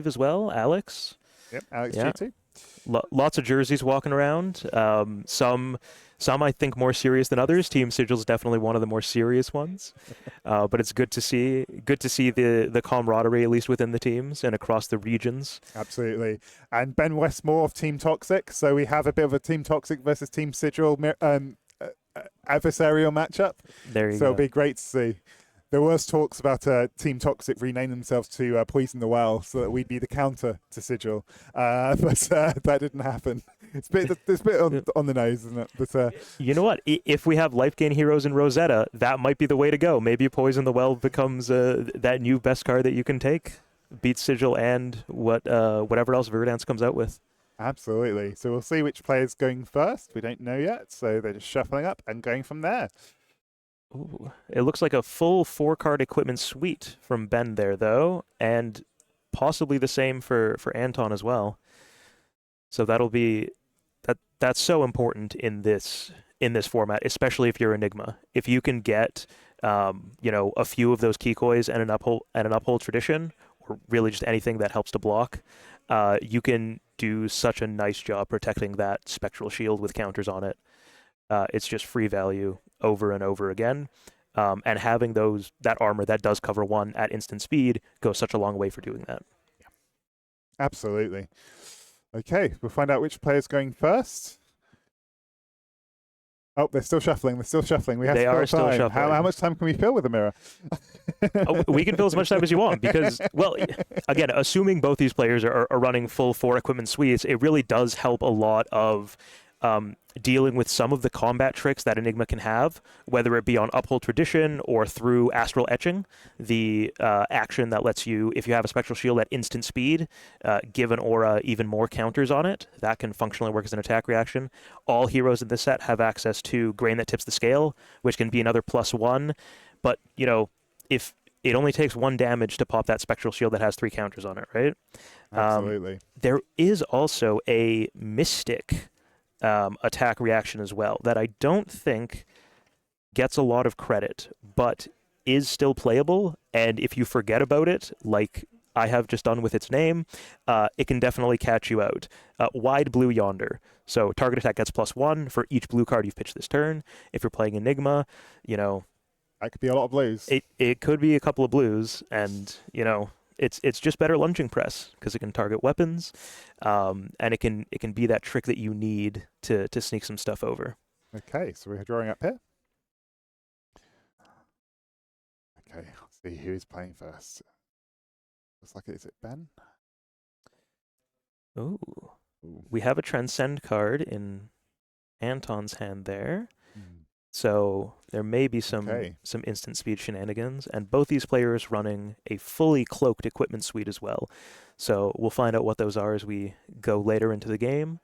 as well, Alex. Yep, Alex Yeah, G2. lots of jerseys walking around. Some I think more serious than others. Team Sigil's definitely one of the more serious ones. But it's good to see the camaraderie, at least within the teams and across the regions. Absolutely. And Ben Westmore of Team Toxic. So we have a bit of a Team Toxic versus Team Sigil adversarial matchup. There you So it'll go. be great to see. There was talks about Team Toxic renaming themselves to Poison the Well so that we'd be the counter to Sigil. But that didn't happen. It's a bit on the nose, isn't it? But You know what? If we have life gain heroes in Rosetta, that might be the way to go. Maybe Poison the Well becomes that new best card that you can take, beats Sigil and whatever else Verdance comes out with. absolutely. So we'll see which player's going first. We don't know yet. So they're just shuffling up and going from there. Ooh, it looks like a full 4-card equipment suite from Ben there, though, and possibly the same for Anton as well. So that's so important in this format, especially if you're Enigma. If you can get a few of those Kikois and an uphold tradition, or really just anything that helps to block, you can do such a nice job protecting that spectral shield with counters on it. It's just free value over and over again. And having that armor that does cover 1 at instant speed goes such a long way for doing that. Absolutely. Okay, we'll find out which player's going first. Oh, they're still shuffling. They're still shuffling. We have They to fill are still time. shuffling. How much time can we fill with the mirror? We can fill as much time as you want because, well, again, assuming both these players are running full 4 equipment suites, it really does help a lot of dealing with some of the combat tricks that Enigma can have, whether it be on Uphold Tradition or through Astral Etching, the action that lets you, if you have a Spectral Shield at instant speed, give an aura even more counters on it. That can functionally work as an attack reaction. All heroes in this set have access to Grain That Tips the Scale, which can be another +1, but, if it only takes 1 damage to pop that Spectral Shield that has 3 counters on it, right? Absolutely. There is also a Mystic attack reaction as well that I don't think gets a lot of credit, but is still playable. And if you forget about it, like I have just done with its name, it can definitely catch you out. Wide Blue Yonder. So target attack gets +1 for each blue card you've pitched this turn. If you're playing Enigma, That could be a lot of blues. it could be a couple of blues, and it's just better lunging press because it can target weapons, and it can be that trick that you need to sneak some stuff over. Okay, so we're drawing up here. Okay, let's see who's playing first. Looks like is it Ben? Ooh, Ooh. we have a Transcend card in Anton's hand there. Hmm. So there may be some instant speed shenanigans, and both these players running a fully cloaked equipment suite as well. So we'll find out what those are as we go later into the game,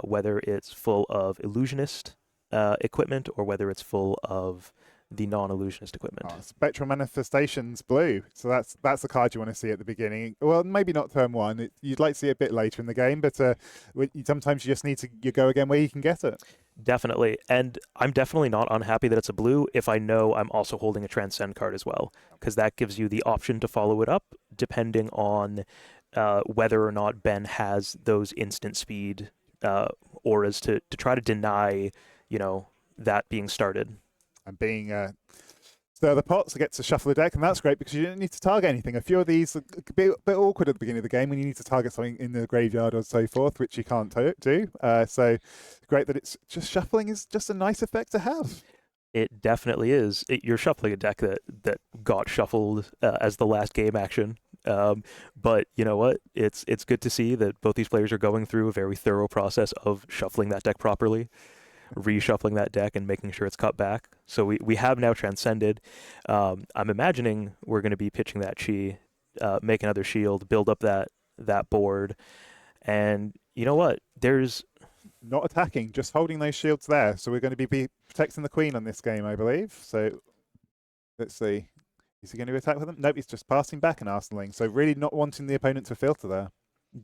whether it's full of illusionist equipment or whether it's full of the non-illusionist equipment. Spectral Manifestations blue. So that's the card you want to see at the beginning. Well, maybe not turn 1. You'd like to see it a bit later in the game, but sometimes you just need to go again where you can get it. Definitely. And I'm definitely not unhappy that it's a blue if I know I'm also holding a Transcend card as well, because that gives you the option to follow it up depending on whether or not Ben has those instant speed auras to try to deny, that being started. And being stir the pot, so get to shuffle the deck, and that's great because you don't need to target anything. A few of these are a bit awkward at the beginning of the game when you need to target something in the graveyard or so forth, which you can't do. So great that it's just shuffling is just a nice effect to have. It definitely is. You're shuffling a deck that got shuffled as the last game action. But you know what? It's good to see that both these players are going through a very thorough process of shuffling that deck properly, reshuffling that deck and making sure it's cut back. So we have now transcended. I'm imagining we're going to be pitching that chi, make another shield, build up that board, and you know what? There's not attacking, just holding those shields there. So we're going to be protecting the queen on this game, I believe. So let's see. Is he going to attack with them? Nope, he's just passing back and arsenaling. So really not wanting the opponent to filter there.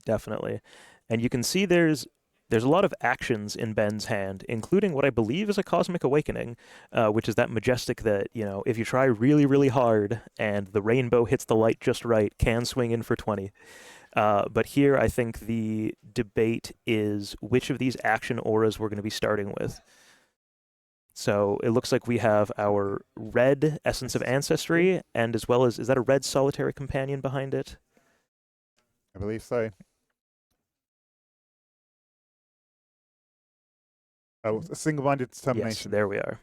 Definitely. And you can see there's a lot of actions in Ben's hand, including what I believe is a Cosmic Awakening, which is that majestic that, if you try really, really hard and the rainbow hits the light just right, can swing in for 20. But here, I think the debate is which of these action auras we're going to be starting with. So it looks like we have our red Essence of Ancestry, and as well as, is that a red Solitary Companion behind it? I believe so. Oh, a single-minded Yes, determination. there we are.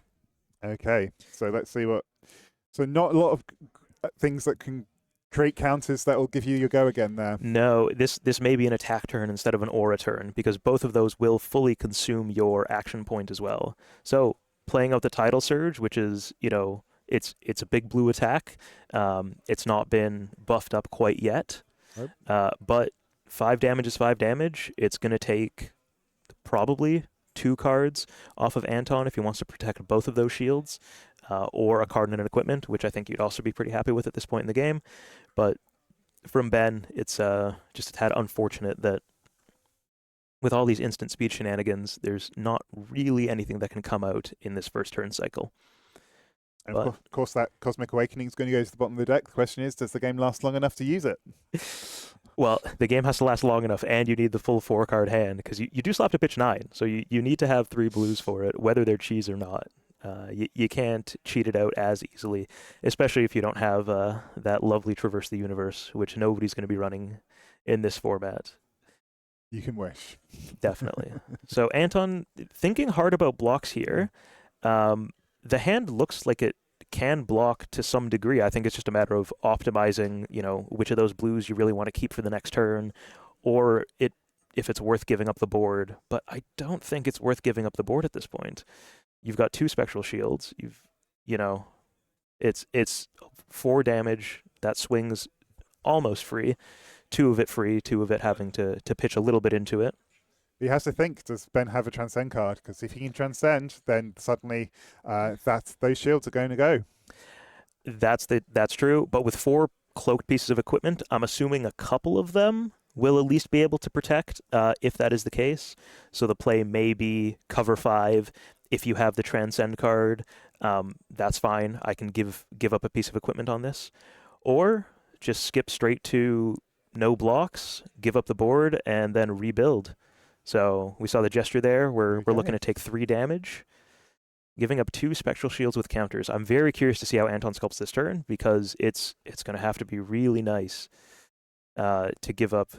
Okay, so let's see what. So not a lot of things that can create counters that will give you your go again there. No, this may be an attack turn instead of an aura turn, because both of those will fully consume your action point as well. So playing out the Tidal Surge, which is, it's a big blue attack. It's not been buffed up quite yet. Nope. But 5 damage is 5 damage. It's going to take probably 2 cards off of Anton if he wants to protect both of those shields, or a card and an equipment, which I think you'd also be pretty happy with at this point in the game. But from Ben, it's just a tad unfortunate that with all these instant speed shenanigans, there's not really anything that can come out in this first turn cycle. And of course, that Cosmic Awakening is going to go to the bottom of the deck. The question is, does the game last long enough to use it? Well, the game has to last long enough, and you need the full 4-card hand, because you do still have to pitch 9, so you need to have 3 blues for it, whether they're cheese or not. You can't cheat it out as easily, especially if you don't have that lovely Traverse the Universe, which nobody's going to be running in this format. You can wish. Definitely. So Anton, thinking hard about blocks here, the hand looks like it can block to some degree. I think it's just a matter of optimizing, which of those blues you really want to keep for the next turn, or if it's worth giving up the board. But I don't think it's worth giving up the board at this point. You've got 2 Spectral Shields. It's 4 damage that swings almost free. 2 of it free, 2 of it having to pitch a little bit into it. He has to think, does Ben have a Transcend card? Because if he can Transcend, then suddenly those shields are going to go. That's true. But with 4 cloaked pieces of equipment, I'm assuming a couple of them will at least be able to protect, if that is the case. So the play may be cover 5. If you have the Transcend card, that's fine. I can give up a piece of equipment on this. Or just skip straight to no blocks, give up the board, and then rebuild. So we saw the gesture there where we're looking to take 3 damage, giving up 2 Spectral Shields with counters. I'm very curious to see how Anton sculpts this turn, because it's going to have to be really nice to give up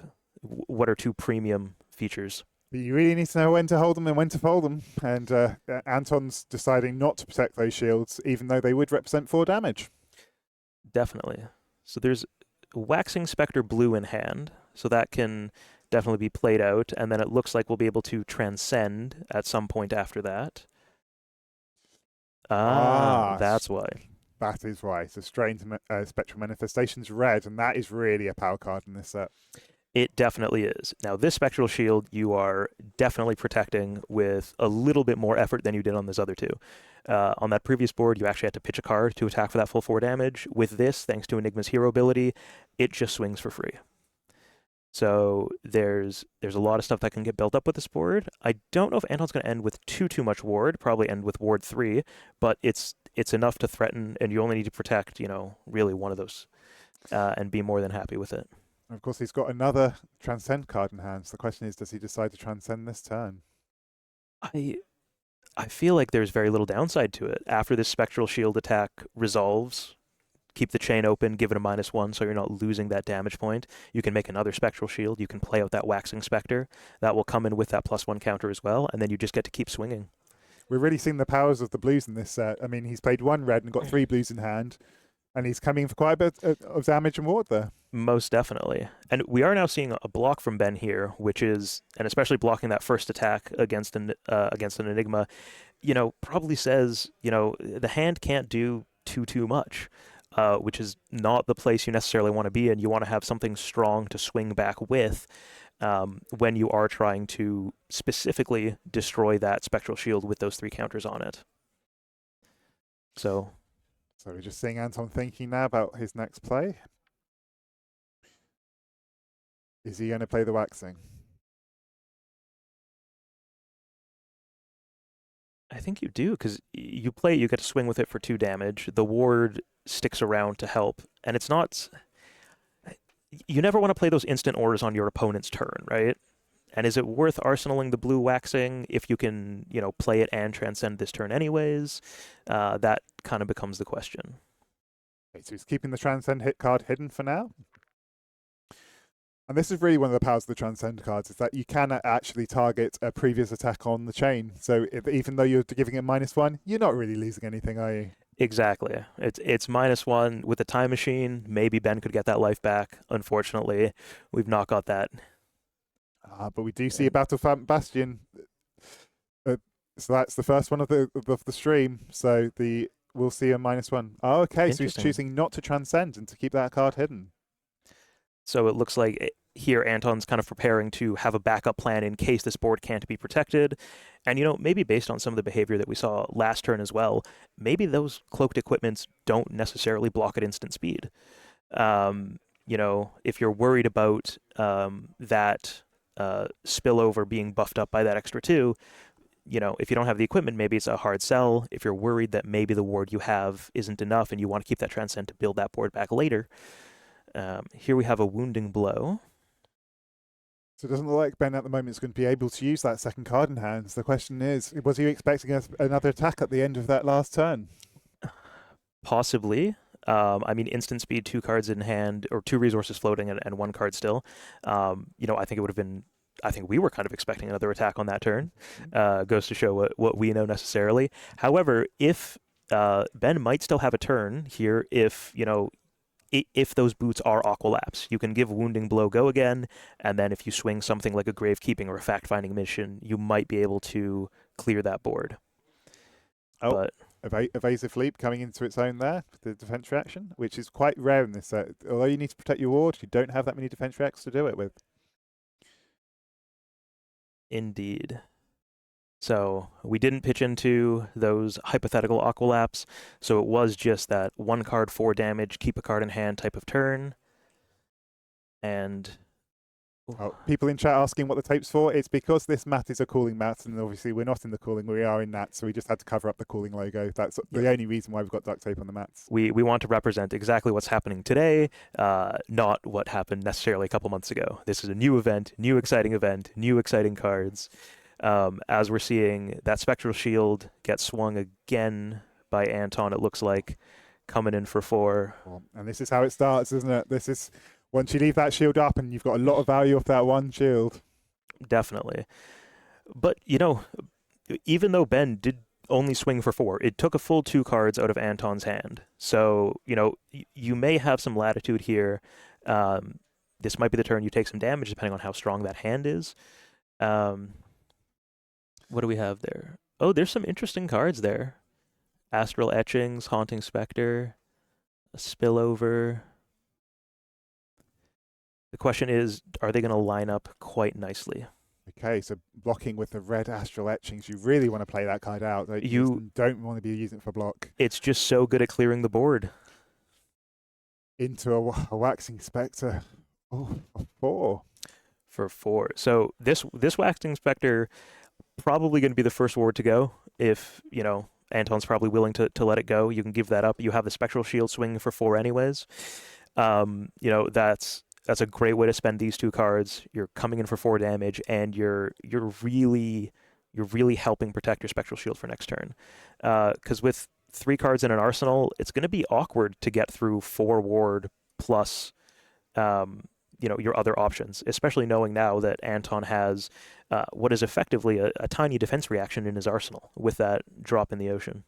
what are 2 premium features. But you really need to know when to hold them and when to fold them. And Anton's deciding not to protect those shields, even though they would represent 4 damage. Definitely. So there's Waxing Spectre blue in hand, so that can definitely be played out, and then it looks like we'll be able to Transcend at some point after that. That's why. That is why. So Strange Spectral Manifestations red, and that is really a power card in this set. It definitely is. Now, this Spectral Shield you are definitely protecting with a little bit more effort than you did on those other 2. On that previous board, you actually had to pitch a card to attack for that full 4 damage. With this, thanks to Enigma's hero ability, it just swings for free. So there's a lot of stuff that can get built up with this board. I don't know if Anton's going to end with too much ward, probably end with ward 3, but it's enough to threaten, and you only need to protect, really one of those, and be more than happy with it. And of course, he's got another Transcend card in hand. So the question is, does he decide to Transcend this turn? I feel like there's very little downside to it. After this Spectral Shield attack resolves, keep the chain open, give it a -1 so you're not losing that damage point. You can make another Spectral Shield. You can play out that Waxing Spectre. That will come in with that +1 counter as well, and then you just get to keep swinging. We're really seeing the powers of the blues in this set. I mean, he's played 1 red and got 3 blues in hand, and he's coming for quite a bit of damage and ward there. Most definitely. And we are now seeing a block from Ben here, which is, and especially blocking that first attack against an Enigma, probably says, the hand can't do too much, which is not the place you necessarily want to be in. You want to have something strong to swing back with when you are trying to specifically destroy that Spectral Shield with those 3 counters on it. So we're just seeing Anton thinking now about his next play. Is he going to play the Waxing? I think you do, because you play it, you get to swing with it for 2 damage. The ward sticks around to help, and it's not... you never want to play those instant auras on your opponent's turn, right? And is it worth arsenaling the blue waxing if you can, play it and transcend this turn anyways? That kind of becomes the question. Okay, so he's keeping the transcend hit card hidden for now. And this is really one of the powers of the transcend cards, is that you can actually target a previous attack on the chain. So even though you're giving it -1, you're not really losing anything, are you? Exactly. It's -1 with the time machine. Maybe Ben could get that life back. Unfortunately, we've not got that. But we do see a Battlefront Bastion. So that's the first one of the stream. So we'll see a -1. Oh, okay. So he's choosing not to transcend and to keep that card hidden. So it looks like here Anton's kind of preparing to have a backup plan in case this board can't be protected. And, maybe based on some of the behavior that we saw last turn as well, maybe those cloaked equipments don't necessarily block at instant speed. If you're worried about that spillover being buffed up by that extra 2, if you don't have the equipment, maybe it's a hard sell. If you're worried that maybe the ward you have isn't enough and you want to keep that transcend to build that board back later, here we have a wounding blow. So it doesn't look like Ben at the moment is going to be able to use that second card in hand. So the question is, was he expecting another attack at the end of that last turn? Possibly. Instant speed, 2 cards in hand, or 2 resources floating and 1 card still. I think it would have been. I think we were kind of expecting another attack on that turn. Goes to show what we know necessarily. However, if Ben might still have a turn here, if those boots are aqualapse, you can give wounding blow go again, and then if you swing something like a gravekeeping or a fact-finding mission, you might be able to clear that board. Oh, but evasive leap coming into its own there with the defense reaction, which is quite rare in this set. Although you need to protect your ward, you don't have that many defense reacts to do it with. Indeed. So we didn't pitch into those hypothetical aqualapse, so it was just that 1 card 4 damage, keep a card in hand type of turn. And people in chat asking what the tape's for. It's because this mat is a cooling mat, and obviously we're not in the cooling, we are in that, so we just had to cover up the cooling logo. That's the only reason why we've got duct tape on the mats. We want to represent exactly what's happening today, not what happened necessarily a couple months ago. This is a new event, new exciting cards. As we're seeing that Spectral Shield get swung again by Anton, it looks like, coming in for 4. And this is how it starts, isn't it? This is once you leave that shield up and you've got a lot of value off that one shield. Definitely. But, even though Ben did only swing for 4, it took a full 2 cards out of Anton's hand. So, you may have some latitude here. This might be the turn you take some damage, depending on how strong that hand is. What do we have there? Oh, there's some interesting cards there. Astral Etchings, Haunting Spectre, a Spillover. The question is, are they going to line up quite nicely? Okay, so blocking with the red Astral Etchings, you really want to play that card out. You don't want to be using it for block. It's just so good at clearing the board. Into a Waxing Spectre. Oh, a 4. For 4. So this Waxing Spectre probably going to be the first ward to go if, Anton's probably willing to let it go. You can give that up. You have the Spectral Shield swinging for 4 anyways. That's a great way to spend these 2 cards. You're coming in for 4 damage, and you're really helping protect your Spectral Shield for next turn. Because with 3 cards in an arsenal, it's going to be awkward to get through 4 ward plus your other options, especially knowing now that Anton has what is effectively a tiny defense reaction in his arsenal with that drop in the ocean.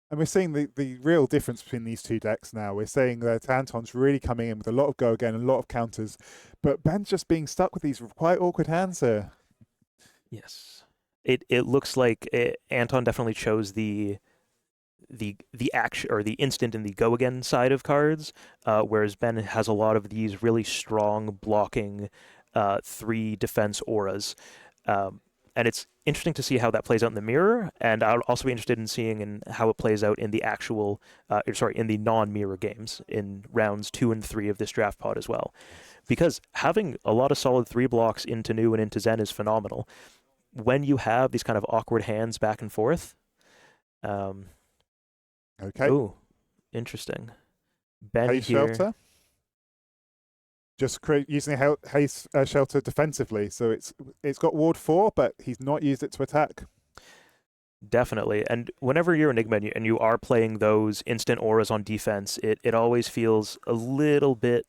And we're seeing the real difference between these 2 decks now. We're seeing that Anton's really coming in with a lot of go again, a lot of counters, but Ben's just being stuck with these quite awkward hands here. Yes. It looks like Anton definitely chose the action or the instant and the go again side of cards, whereas Ben has a lot of these really strong blocking 3 defense auras. And it's interesting to see how that plays out in the mirror, and I'll also be interested in seeing how it plays out in the actual, in the non-mirror games in rounds 2 and 3 of this draft pod as well. Because having a lot of solid 3 blocks into New and into Zen is phenomenal. When you have these kind of awkward hands back and forth, okay. Ooh, interesting. Ben Haze here. Shelter. just using a haste shelter defensively. So it's got ward 4, but he's not used it to attack. Definitely. And whenever you're Enigma and you are playing those instant auras on defense, it always feels a little bit,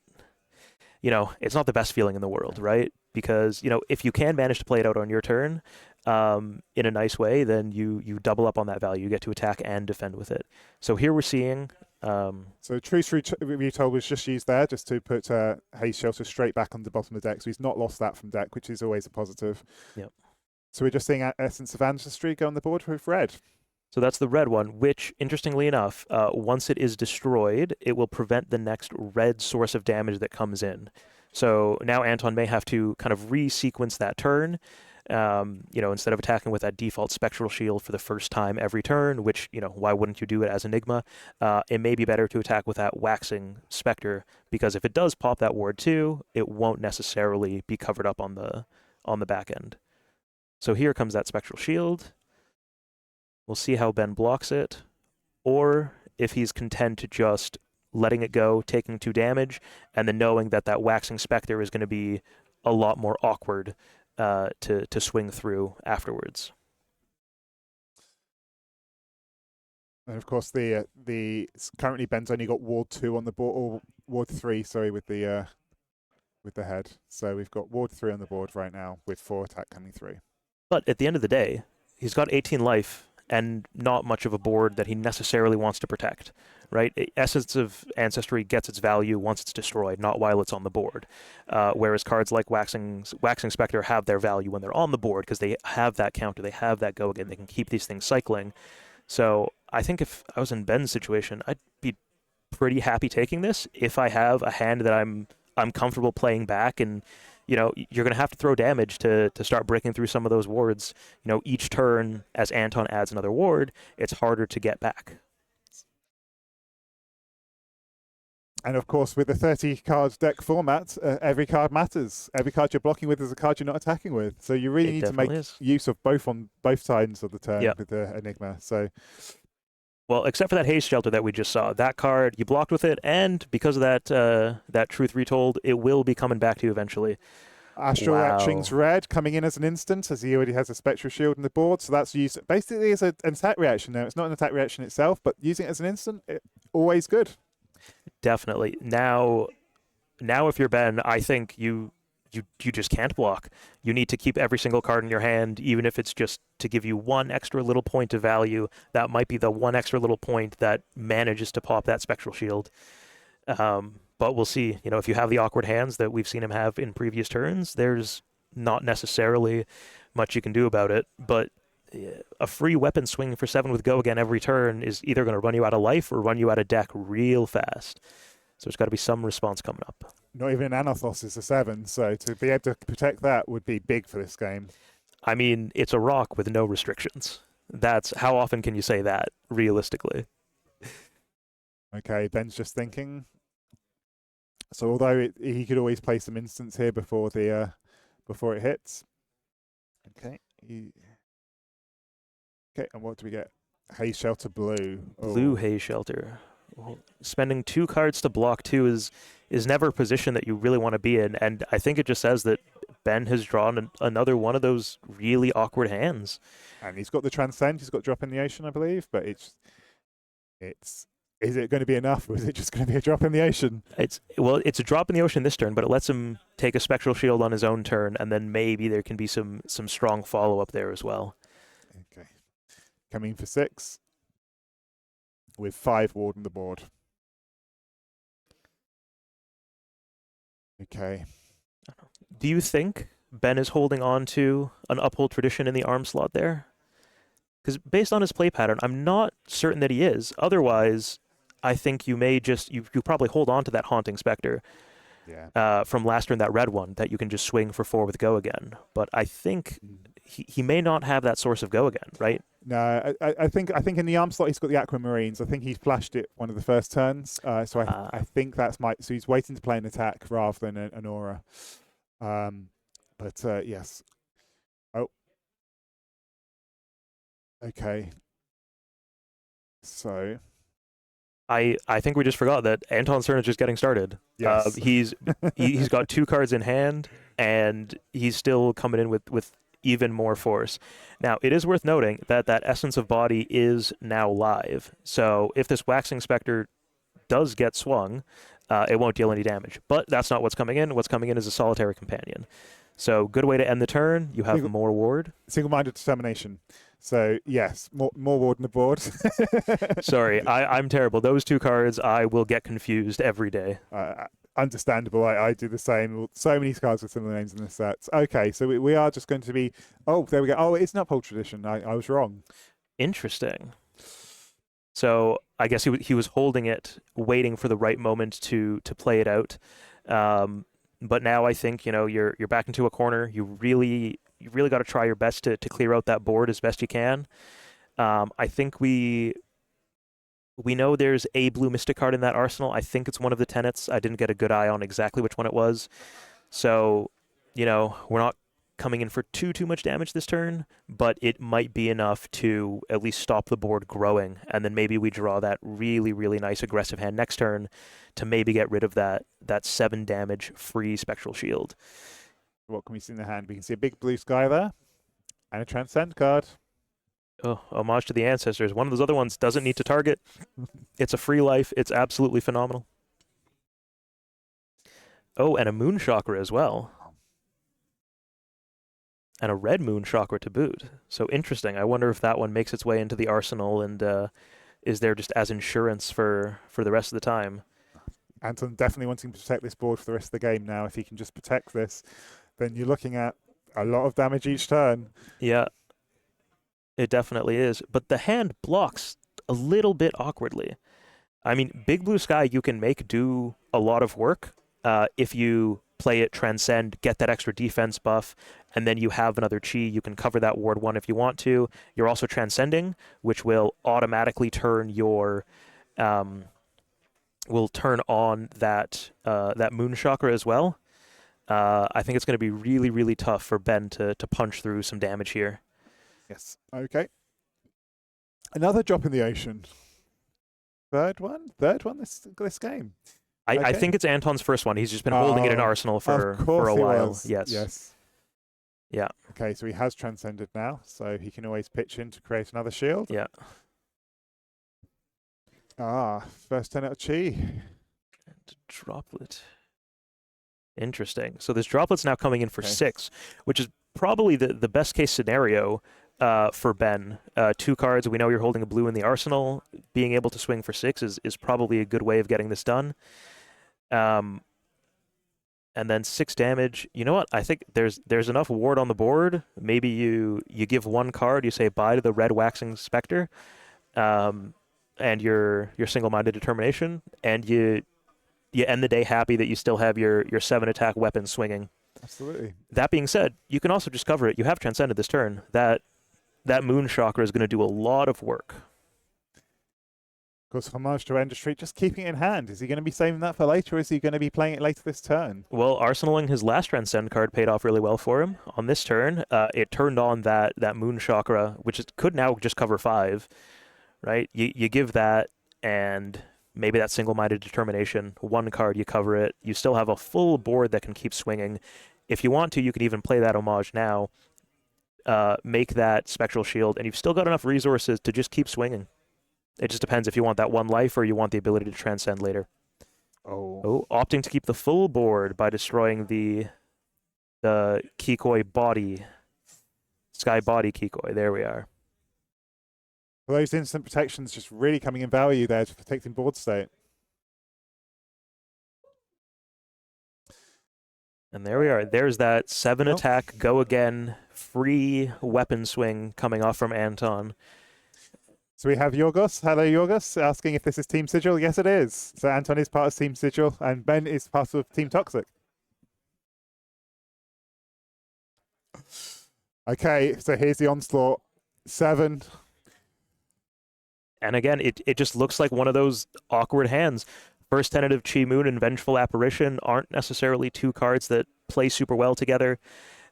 it's not the best feeling in the world, right? Because, if you can manage to play it out on your turn in a nice way, then you double up on that value. You get to attack and defend with it. So here we're seeing. So Truce Retold was just used there just to put Haze Shelter straight back on the bottom of the deck. So he's not lost that from deck, which is always a positive. Yep. So we're just seeing Essence of Ancestry go on the board with red. So that's the red one, which, interestingly enough, once it is destroyed, it will prevent the next red source of damage that comes in. So now Anton may have to kind of resequence that turn, instead of attacking with that default Spectral Shield for the first time every turn, which, why wouldn't you do it as Enigma? It may be better to attack with that Waxing Spectre, because if it does pop that ward 2, it won't necessarily be covered up on the back end. So here comes that Spectral Shield. We'll see how Ben blocks it, or if he's content to just letting it go, taking 2 damage, and then knowing that that Waxing Spectre is going to be a lot more awkward to swing through afterwards. And of course, the currently Ben's only got ward 2 on the board, or ward 3, sorry, with the head. So we've got ward 3 on the board right now with 4 attack coming through. But at the end of the day, he's got 18 life and not much of a board that he necessarily wants to protect, right? Essence of Ancestry gets its value once it's destroyed, not while it's on the board. Whereas cards like Waxing Spectre have their value when they're on the board because they have that counter, they have that go again, they can keep these things cycling. So I think if I was in Ben's situation, I'd be pretty happy taking this if I have a hand that I'm comfortable playing back, and you're going to have to throw damage to start breaking through some of those wards. Each turn as Anton adds another ward, it's harder to get back. And of course, with the 30-card deck format, every card matters. Every card you're blocking with is a card you're not attacking with. So you really need to make use of both on both sides of the turn with the Enigma. So, well, except for that Haze Shelter that we just saw, that card you blocked with it, and because of that Truth Retold, it will be coming back to you eventually. Astral Etching's red coming in as an instant, as he already has a Spectral Shield on the board. So that's used basically as an attack reaction now. It's not an attack reaction itself, but using it as an instant, always good. Definitely. Now if you're Ben, I think you just can't block. You need to keep every single card in your hand, even if it's just to give you one extra little point of value. That might be the one extra little point that manages to pop that Spectral Shield. But we'll see. If you have the awkward hands that we've seen him have in previous turns, there's not necessarily much you can do about it. But a free weapon swing for 7 with go again every turn is either going to run you out of life or run you out of deck real fast. So there's got to be some response coming up. Not even an Anathos is a 7, so to be able to protect that would be big for this game. I mean, it's a rock with no restrictions. That's how often can you say that realistically? Okay, Ben's just thinking. So although he could always play some instants here before it hits. Okay. Okay, and what do we get? Haze Shelter blue. Blue Haze Shelter. Well, spending 2 cards to block 2 is never a position that you really want to be in, and I think it just says that Ben has drawn another one of those really awkward hands. And he's got the Transcend. He's got Drop in the Ocean, I believe, but it's is it going to be enough, or is it just going to be a drop in the ocean? It's a drop in the ocean this turn, but it lets him take a Spectral Shield on his own turn, and then maybe there can be some strong follow-up there as well. Okay. Coming for 6 with 5 ward on the board. Okay. Do you think Ben is holding on to an Uphold Tradition in the arm slot there? Because based on his play pattern, I'm not certain that he is. Otherwise, I think you may just you probably hold on to that Haunting Spectre from last turn, that red one that you can just swing for 4 with go again. But I think he may not have that source of go again, right? No, I think in the arm slot he's got the Aquamarines. I think he's flashed it one of the first turns. So I think so he's waiting to play an attack rather than an aura. But yes. Oh. Okay. So I think we just forgot that Anton's turn is just getting started. Yes. He's got 2 cards in hand, and he's still coming in with even more force. Now, it is worth noting that that Essence of Body is now live. So if this Waxing Spectre does get swung, it won't deal any damage. But that's not what's coming in. What's coming in is a Solitary Companion. So good way to end the turn. You have more ward. Single-minded determination. So yes, more ward on the board. Sorry, I'm terrible. Those 2 cards, I will get confused every day. Understandable. I do the same. So many cards with similar names in this set. Okay, so we are just going to be. Oh, there we go. Oh, it's not Uphold Tradition. I was wrong. Interesting. So I guess he was holding it, waiting for the right moment to play it out. But now I think you're back into a corner. You really got to try your best to clear out that board as best you can. I think we know there's a blue Mystic card in that arsenal. I think it's one of the tenets. I didn't get a good eye on exactly which one it was. So, we're not coming in for too much damage this turn, but it might be enough to at least stop the board growing, and then maybe we draw that really, really nice aggressive hand next turn to maybe get rid of that 7 damage free Spectral Shield. What can we see in the hand? We can see a big blue sky there, and a Transcend card. Oh, homage to the ancestors. One of those other ones doesn't need to target. It's a free life. It's absolutely phenomenal. Oh, and a Moon Chakra as well. And a red Moon Chakra to boot. So interesting. I wonder if that one makes its way into the arsenal and is there just as insurance for the rest of the time. Anton definitely wanting to protect this board for the rest of the game now. If he can just protect this, then you're looking at a lot of damage each turn. Yeah, it definitely is. But the hand blocks a little bit awkwardly. I mean, Big Blue Sky you can make do a lot of work if you play it Transcend, get that extra defense buff, and then you have another chi. You can cover that ward 1 if you want to. You're also Transcending, which will automatically turn your will turn on that Moon Chakra as well. I think it's going to be really, really tough for Ben to punch through some damage here. Yes. Okay. Another drop in the ocean. Third one this game. I think it's Anton's first one. He's just been holding it in Arsenal for a while. Yes. Yeah. Okay, so he has transcended now, so he can always pitch in to create another shield. Yeah. First 10 out of chi. And droplet. Interesting. So this droplet's now coming in for 6, which is probably the best case scenario for Ben. 2 cards. We know you're holding a blue in the arsenal. Being able to swing for 6 is probably a good way of getting this done. And then 6 damage. You know what? I think there's enough ward on the board. Maybe you give 1 card. You say bye to the red Waxing Spectre, and your single-minded determination, and you end the day happy that you still have your 7 attack weapon swinging. Absolutely. That being said, you can also just cover it. You have transcended this turn. That Moon Chakra is going to do a lot of work. Of course, homage to Ender Street, just keeping it in hand. Is he going to be saving that for later, or is he going to be playing it later this turn? Well, arsenaling his last Transcend card paid off really well for him. On this turn, it turned on that Moon Chakra, which could now just cover 5, right? You give that, and maybe that single-minded determination. 1 card, you cover it. You still have a full board that can keep swinging. If you want to, you can even play that homage now. Make that Spectral Shield, and you've still got enough resources to just keep swinging. It just depends if you want that 1 life or you want the ability to transcend later. Oh, opting to keep the full board by destroying the Kikoi body, Sky body Kikoi. There we are. Well, those instant protections just really coming in value there to protecting board state. And there we are. There's that 7 attack, go again, free weapon swing coming off from Anton. So we have Yorgos. Hello, Yorgos, asking if this is Team Sigil. Yes, it is. So Anton is part of Team Sigil, and Ben is part of Team Toxic. Okay, so here's the onslaught. 7. And again, it just looks like one of those awkward hands. First Tentative Chi Moon and Vengeful Apparition aren't necessarily 2 cards that play super well together.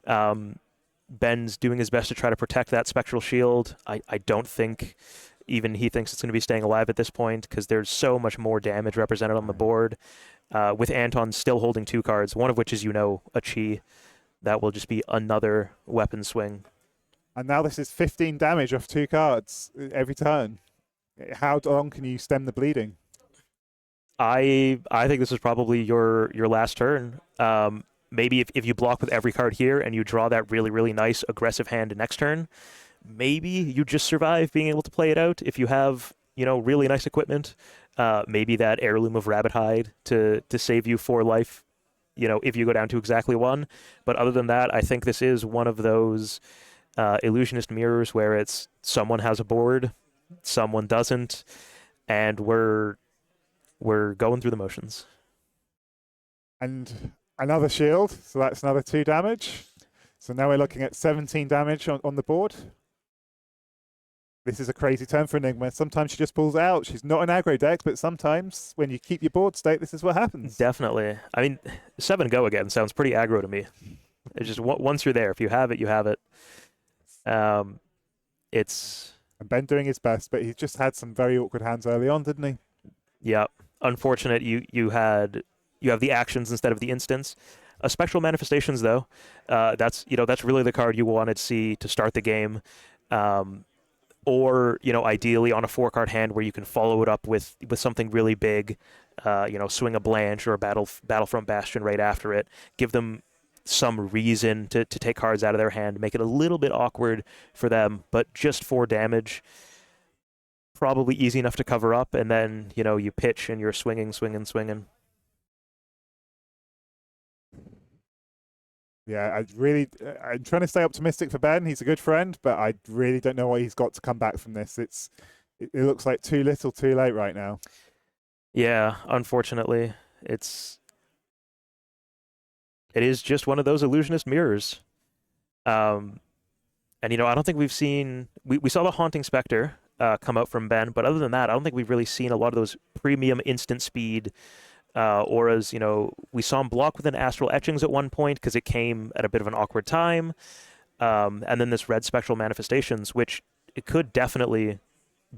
Ben's doing his best to try to protect that Spectral Shield. I don't think Even he thinks it's going to be staying alive at this point because there's so much more damage represented on the board. With Anton still holding 2 cards, one of which is, a chi. That will just be another weapon swing. And now this is 15 damage off 2 cards every turn. How long can you stem the bleeding? I think this is probably your last turn. Maybe if you block with every card here and you draw that really, really nice aggressive hand next turn, maybe you just survive being able to play it out if you have, really nice equipment. Maybe that heirloom of rabbit hide to save you 4 life, if you go down to exactly 1. But other than that, I think this is one of those illusionist mirrors where it's someone has a board, someone doesn't, and we're going through the motions. And another shield, so that's another 2 damage. So now we're looking at 17 damage on the board. This is a crazy turn for Enigma. Sometimes she just pulls out. She's not an aggro deck, but sometimes when you keep your board state, this is what happens. Definitely. I mean, 7 go again sounds pretty aggro to me. It's just once you're there, if you have it, you have it. It's... And Ben doing his best, but he's just had some very awkward hands early on, didn't he? Yeah. Unfortunate you have the actions instead of the instants. Spectral Manifestations, though, that's really the card you wanted to see to start the game. Or, ideally on a 4-card hand where you can follow it up with something really big, swing a Blanche or a Battlefront Bastion right after it. Give them some reason to take cards out of their hand, make it a little bit awkward for them, but just 4 damage, probably easy enough to cover up, and then, you pitch and you're swinging. Yeah, I'm trying to stay optimistic for Ben. He's a good friend, but I really don't know what he's got to come back from this. It looks like too little, too late right now. Yeah, unfortunately, it is just one of those illusionist mirrors. And I don't think we've seen we saw the Haunting Spectre come out from Ben, but other than that, I don't think we've really seen a lot of those premium instant speed auras. We saw him block with an Astral Etchings at one point because it came at a bit of an awkward time. And then this red Spectral Manifestations, which it could definitely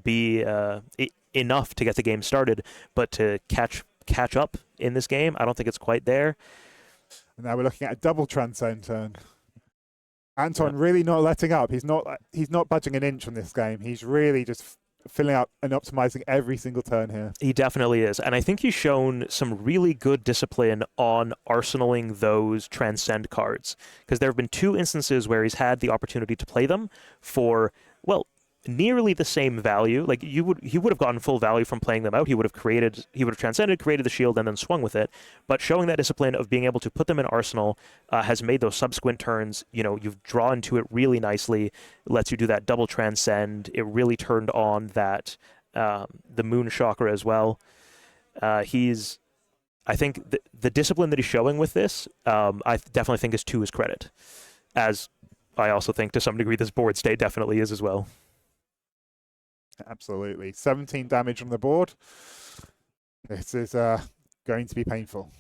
be enough to get the game started, but to catch up in this game, I don't think it's quite there. And now we're looking at a double transcend turn. Anton really not letting up. He's not budging an inch on this game. He's really just filling out and optimizing every single turn here. He definitely is. And I think he's shown some really good discipline on arsenaling those transcend cards. Because there have been 2 instances where he's had the opportunity to play them for, nearly the same value. Like he would have gotten full value from playing them out. He would have transcended, created the shield, and then swung with it. But showing that discipline of being able to put them in arsenal has made those subsequent turns, you've drawn to it really nicely, lets you do that double transcend. It really turned on that the moon chakra as well. I think the discipline that he's showing with this, I definitely think is to his credit. As I also think to some degree this board state definitely is as well. Absolutely. 17 damage on the board. This is going to be painful.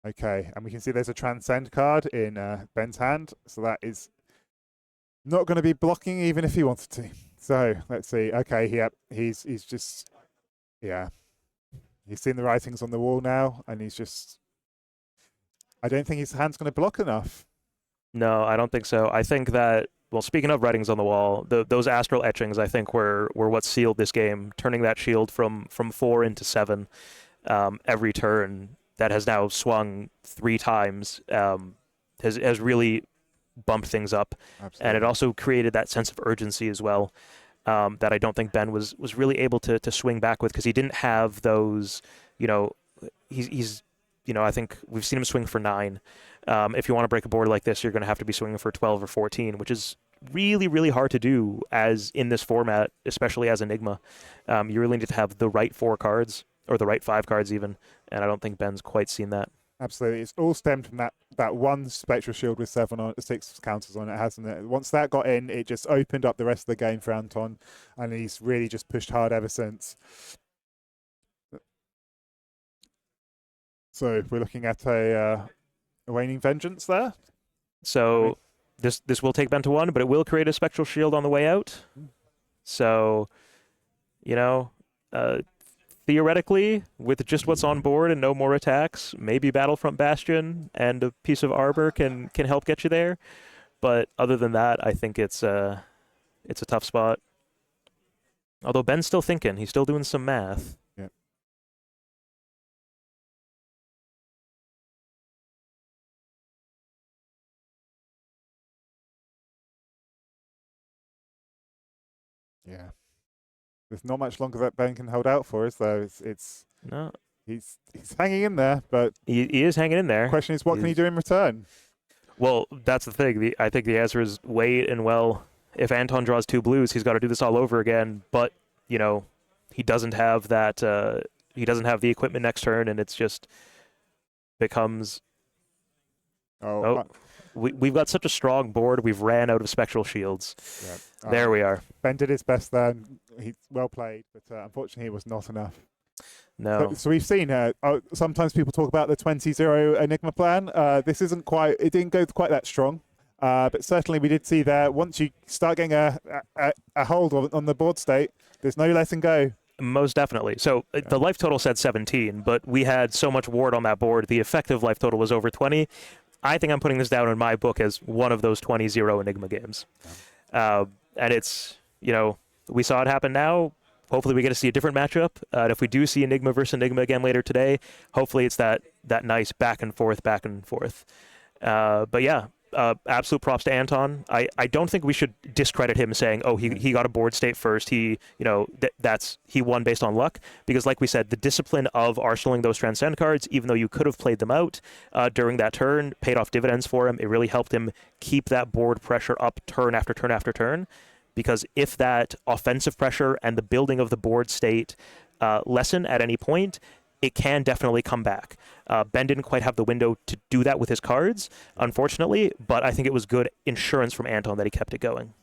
Okay, and we can see there's a Transcend card in Ben's hand, so that is not going to be blocking even if he wanted to. So let's see. Okay, he's just, yeah. He's seen the writings on the wall now, and he's just, I don't think his hand's going to block enough. No, I don't think so. I think that, well, speaking of writings on the wall, those Astral Etchings, I think, were what sealed this game, turning that shield from 4 into 7 every turn. That has now swung 3 times, has really bumped things up. Absolutely. And it also created that sense of urgency as well, that I don't think Ben was really able to swing back with, because he didn't have those, he's I think we've seen him swing for 9. If you want to break a board like this, you're going to have to be swinging for 12 or 14, which is really, really hard to do as in this format, especially as Enigma. You really need to have the right 4 cards, or the right 5 cards even, and I don't think Ben's quite seen that. Absolutely. It's all stemmed from that one Spectral Shield with 6 counters on it, hasn't it? Once that got in, it just opened up the rest of the game for Anton, and he's really just pushed hard ever since. So we're looking at a Waning Vengeance there. So this will take Ben to 1, but it will create a Spectral Shield on the way out. So, you know, uh, theoretically, with just what's on board and no more attacks, maybe Battlefront Bastion and a piece of arbor can help get you there. But other than that, I think it's a tough spot. Although Ben's still thinking, he's still doing some math. Yeah. Yeah. There's not much longer that Ben can hold out for us, though. It's No, he's hanging in there, but he is hanging in there. the question is, what can he do in return? Well, that's the thing. I think the answer is wait and, well, if Anton draws 2 blues, he's got to do this all over again. But, he doesn't have that. He doesn't have the equipment next turn, and it's just becomes. Oh, We've got such a strong board. We've ran out of spectral shields. yeah. There we are. Ben did his best there. He's well played, but unfortunately, it was not enough. No. So we've seen sometimes people talk about the 20-0 Enigma plan. This isn't quite. It didn't go quite that strong, but certainly we did see there. Once you start getting a hold on the board state, there's no letting go. Most definitely. So the life total said 17, but we had so much ward on that board. The effective life total was over 20. I think I'm putting this down in my book as one of those 20-0 Enigma games. And it's, we saw it happen now. Hopefully we get to see a different matchup. And if we do see Enigma versus Enigma again later today, hopefully it's that nice back and forth. But yeah, absolute props to Anton. I don't think we should discredit him saying, oh, he got a board state first. He won based on luck, because like we said, the discipline of arsenaling those transcend cards, even though you could have played them out during that turn, paid off dividends for him. It really helped him keep that board pressure up turn after turn after turn. Because if that offensive pressure and the building of the board state lessen at any point, it can definitely come back. Ben didn't quite have the window to do that with his cards, unfortunately, but I think it was good insurance from Anton that he kept it going.